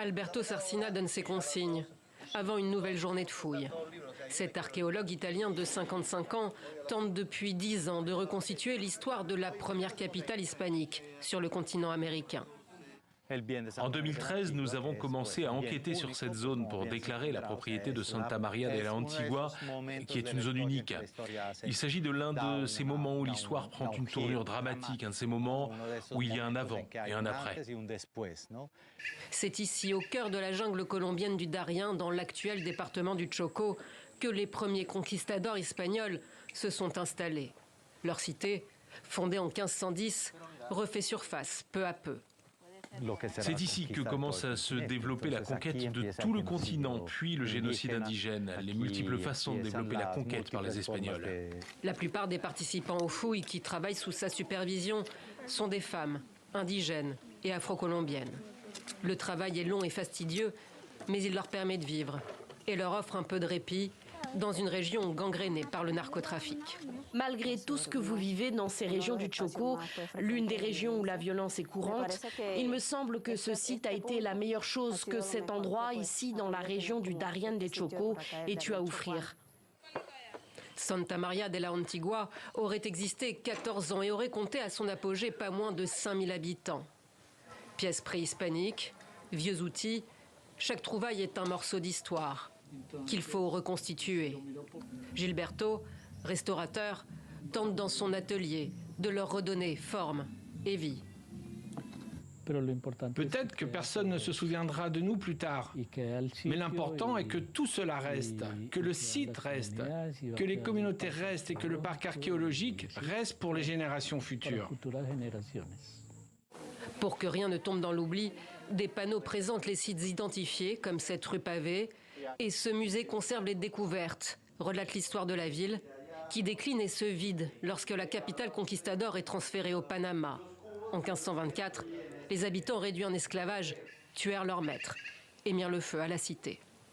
Alberto Sarcina donne ses consignes avant une nouvelle journée de fouilles. Cet archéologue italien de 55 ans tente depuis 10 ans de reconstituer l'histoire de la première capitale hispanique sur le continent américain. En 2013, nous avons commencé à enquêter sur cette zone pour déclarer la propriété de Santa Maria de la Antigua, qui est une zone unique. Il s'agit de l'un de ces moments où l'histoire prend une tournure dramatique, un de ces moments où il y a un avant et un après. C'est ici, au cœur de la jungle colombienne du Darién, dans l'actuel département du Chocó, que les premiers conquistadors espagnols se sont installés. Leur cité, fondée en 1510, refait surface peu à peu. C'est ici que commence à se développer la conquête de tout le continent, puis le génocide indigène, les multiples façons de développer la conquête par les Espagnols. La plupart des participants aux fouilles qui travaillent sous sa supervision sont des femmes, indigènes et afro-colombiennes. Le travail est long et fastidieux, mais il leur permet de vivre et leur offre un peu de répit dans une région gangrénée par le narcotrafic. Malgré tout ce que vous vivez dans ces régions du Chocó, l'une des régions où la violence est courante, il me semble que ce site a été la meilleure chose que cet endroit, ici dans la région du Darién de Chocó, ait eu à offrir. Santa Maria de la Antigua aurait existé 14 ans et aurait compté à son apogée pas moins de 5000 habitants. Pièces préhispaniques, vieux outils, chaque trouvaille est un morceau d'histoire qu'il faut reconstituer. Gilberto, restaurateur, tente dans son atelier de leur redonner forme et vie. Peut-être que personne ne se souviendra de nous plus tard, mais l'important est que tout cela reste, que le site reste, que les communautés restent et que le parc archéologique reste pour les générations futures. Pour que rien ne tombe dans l'oubli, des panneaux présentent les sites identifiés, comme cette rue pavée, et ce musée conserve les découvertes, relate l'histoire de la ville, qui décline et se vide lorsque la capitale conquistador est transférée au Panama. En 1524, les habitants réduits en esclavage tuèrent leur maître et mirent le feu à la cité.